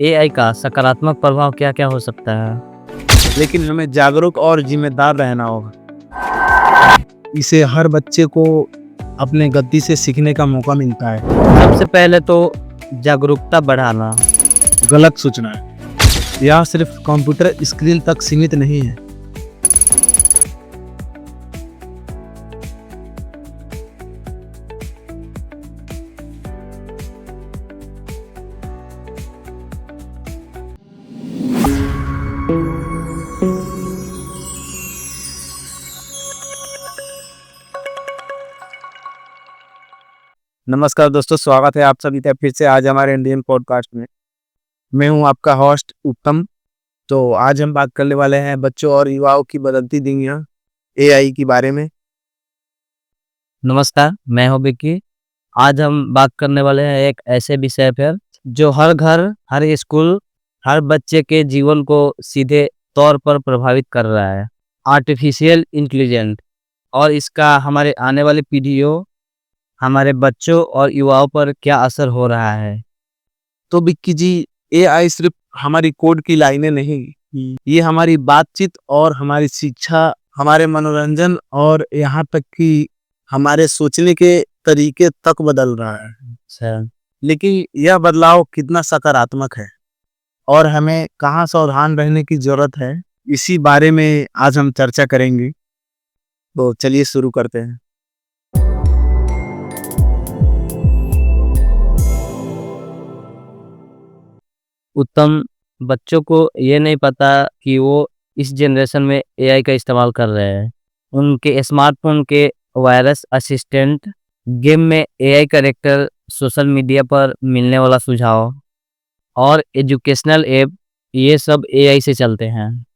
AI का सकारात्मक प्रभाव क्या-क्या हो सकता है? लेकिन हमें जागरूक और जिम्मेदार रहना होगा। इसे हर बच्चे को अपने गति से सीखने का मौका मिलता है। सबसे पहले तो जागरूकता बढ़ाना। गलत सूचना है। यह सिर्फ कंप्यूटर स्क्रीन तक सीमित नहीं है। नमस्कार दोस्तों, स्वागत है आप सभी का फिर से आज हमारे इंडियन पॉडकास्ट में। मैं हूं आपका होस्ट उत्तम। तो आज हम बात करने वाले हैं बच्चों और युवाओं की बदलती दुनिया एआई के बारे में। नमस्कार, मैं हूँ विक्की। आज हम बात करने वाले हैं एक ऐसे विषय पर जो हर घर, हर स्कूल, हर बच्चे के जीवन को सीधे तौर पर प्रभावित कर रहा है। आर्टिफिशियल इंटेलिजेंस और इसका हमारे आने वाली पीढ़ियों, हमारे बच्चों और युवाओं पर क्या असर हो रहा है। तो विक्की जी, एआई सिर्फ हमारी कोड की लाइनें नहीं, ये हमारी बातचीत और हमारी शिक्षा, हमारे मनोरंजन और यहाँ तक कि हमारे सोचने के तरीके तक बदल रहा है। अच्छा, लेकिन यह बदलाव कितना सकारात्मक है और हमें कहाँ सावधान रहने की जरूरत है, इसी बारे में आज हम चर्चा करेंगे। तो चलिए शुरू करते हैं। उत्तम, बच्चों को ये नहीं पता कि वो इस जनरेशन में एआई का इस्तेमाल कर रहे हैं। उनके स्मार्टफ़ोन के वायरस असिस्टेंट, गेम में एआई कैरेक्टर, सोशल मीडिया पर मिलने वाला सुझाव और एजुकेशनल ऐप, ये सब एआई से चलते हैं।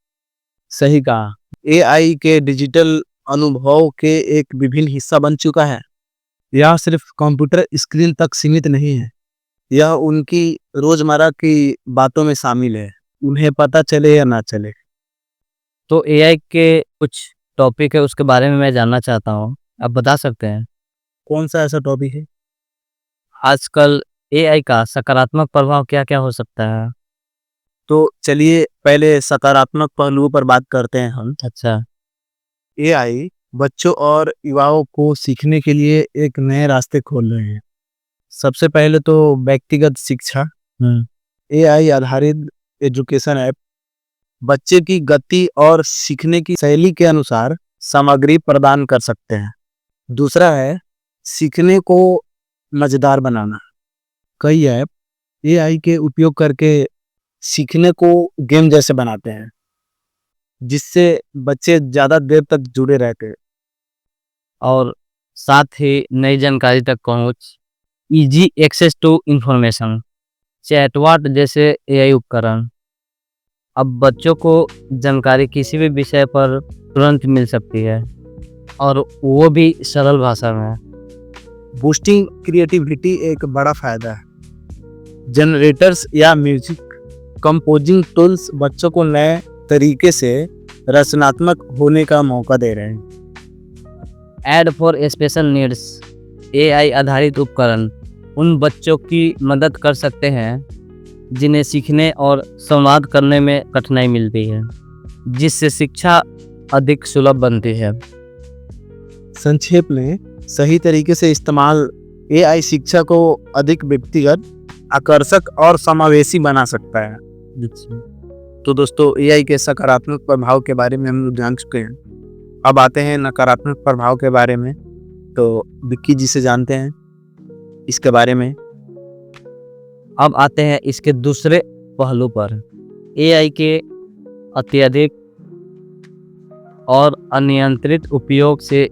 सही कहा। एआई के डिजिटल अनुभव के एक विभिन्न हिस्सा बन चुका है। यह सिर्फ कंप्यूटर स्क्रीन तक सीमित नहीं है, यह उनकी रोजमर्रा की बातों में शामिल है, उन्हें पता चले या ना चले। तो एआई के कुछ टॉपिक है, उसके बारे में मैं जानना चाहता हूँ। आप बता सकते हैं? कौन सा ऐसा टॉपिक है? आजकल एआई का सकारात्मक प्रभाव क्या-क्या हो सकता है? तो चलिए पहले सकारात्मक पहलुओं पर बात करते हैं हम। अच्छा। एआई बच्चों और युवाओं को सीखने के लिए एक नए रास्ते खोल रहे हैं। सबसे पहले तो व्यक्तिगत शिक्षा। एआई आधारित एजुकेशन ऐप बच्चे की गति और सीखने की शैली के अनुसार सामग्री प्रदान कर सकते हैं। दूसरा है सीखने को मजेदार बनाना। कई ऐप एआई के उपयोग करके सीखने को गेम जैसे बनाते हैं, जिससे बच्चे ज़्यादा देर तक जुड़े रहते हैं। और साथ ही नई जानकारी तक पहुँच, easy access to information, chatbot जैसे एआई उपकरण। अब बच्चों को जानकारी किसी भी विषय पर तुरंत मिल सकती है और वो भी सरल भाषा में। बूस्टिंग क्रिएटिविटी एक बड़ा फायदा है। जनरेटर्स या म्यूजिक कंपोजिंग टूल्स बच्चों को नए तरीके से रचनात्मक होने का मौका दे रहे हैं। Add for special needs, AI आधारित उपकरण उन बच्चों की मदद कर सकते हैं जिन्हें सीखने और संवाद करने में कठिनाई मिलती है, जिससे शिक्षा अधिक सुलभ बनती है। संक्षेप में, सही तरीके से इस्तेमाल एआई शिक्षा को अधिक व्यक्तिगत, आकर्षक और समावेशी बना सकता है। तो दोस्तों, एआई के सकारात्मक प्रभाव के बारे में हम लोग जान चुके हैं। अब आते हैं नकारात्मक प्रभाव के बारे में। तो विक्की जी से जानते हैं इसके बारे में। अब आते हैं इसके दूसरे पहलू पर। एआई के अत्यधिक और अनियंत्रित उपयोग से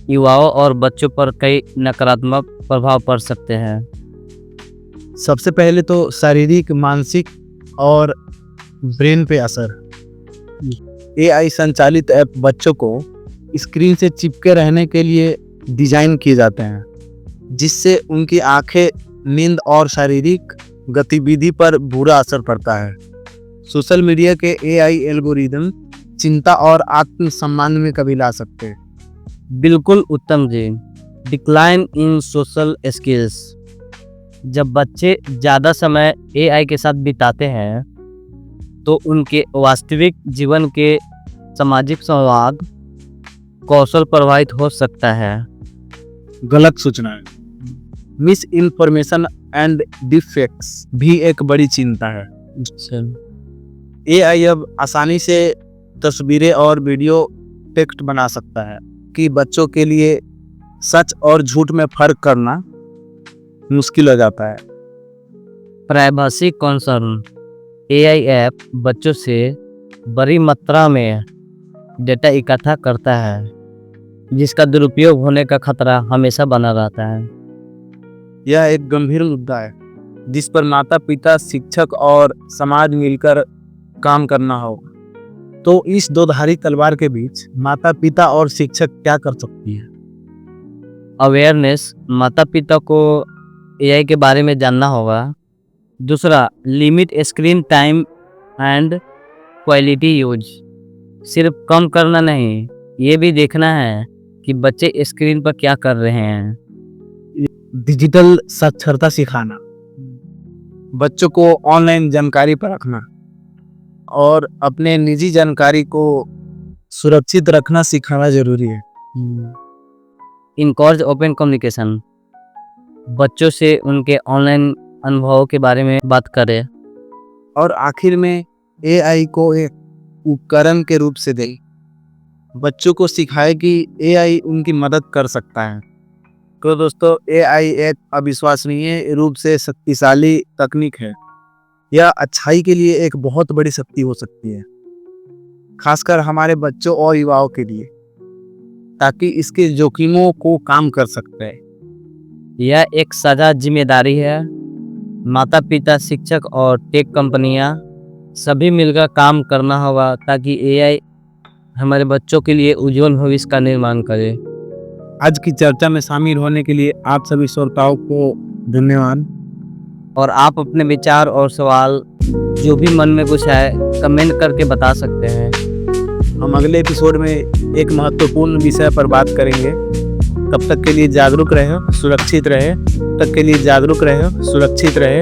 युवाओं और बच्चों पर कई नकारात्मक प्रभाव पड़ सकते हैं। सबसे पहले तो शारीरिक, मानसिक और ब्रेन पे असर। एआई संचालित ऐप बच्चों को स्क्रीन से चिपके रहने के लिए डिजाइन किए जाते हैं, जिससे उनकी आंखें, नींद और शारीरिक गतिविधि पर बुरा असर पड़ता है। सोशल मीडिया के एआई एल्गोरिदम चिंता और आत्मसम्मान में कमी ला सकते हैं। बिल्कुल उत्तम जी। डिक्लाइन इन सोशल स्किल्स, जब बच्चे ज़्यादा समय एआई के साथ बिताते हैं तो उनके वास्तविक जीवन के सामाजिक संवाद कौशल प्रभावित हो सकता है। गलत सूचनाएं, मिस इन्फॉर्मेशन एंड डिफेक्ट्स भी एक बड़ी चिंता है। एआई अब आसानी से तस्वीरें और वीडियो टेक्स्ट बना सकता है कि बच्चों के लिए सच और झूठ में फर्क करना मुश्किल हो जाता है। प्राइवेसी कंसर्न, एआई ऐप बच्चों से बड़ी मात्रा में डेटा इकट्ठा करता है जिसका दुरुपयोग होने का खतरा हमेशा बना रहता है। यह एक गंभीर मुद्दा है जिस पर माता पिता, शिक्षक और समाज मिलकर काम करना होगा। तो इस दोधारी तलवार के बीच माता पिता और शिक्षक क्या कर सकती है? अवेयरनेस, माता पिता को एआई के बारे में जानना होगा। दूसरा, limit screen time and quality use, सिर्फ कम करना नहीं, ये भी देखना है कि बच्चे स्क्रीन पर क्या कर रहे हैं। डिजिटल साक्षरता सिखाना, बच्चों को ऑनलाइन जानकारी पर रखना और अपने निजी जानकारी को सुरक्षित रखना सिखाना जरूरी है। इनकरेज ओपन कम्युनिकेशन, बच्चों से उनके ऑनलाइन अनुभवों के बारे में बात करें। और आखिर में एआई को एक उपकरण के रूप से दें, बच्चों को सिखाए कि एआई उनकी मदद कर सकता है। तो दोस्तों, एआई एक अविश्वसनीय रूप से शक्तिशाली तकनीक है। यह अच्छाई के लिए एक बहुत बड़ी शक्ति हो सकती है, खासकर हमारे बच्चों और युवाओं के लिए, ताकि इसके जोखिमों को कम कर सकते हैं। यह एक साझा जिम्मेदारी है। माता पिता, शिक्षक और टेक कंपनियां सभी मिलकर काम करना होगा ताकि एआई हमारे बच्चों के लिए उज्जवल भविष्य का निर्माण करे। आज की चर्चा में शामिल होने के लिए आप सभी श्रोताओं को धन्यवाद। और आप अपने विचार और सवाल जो भी मन में कुछ है कमेंट करके बता सकते हैं। हम अगले एपिसोड में एक महत्वपूर्ण विषय पर बात करेंगे। तब तक के लिए जागरूक रहे, सुरक्षित रहे। तब तक के लिए जागरूक रहे, सुरक्षित रहे।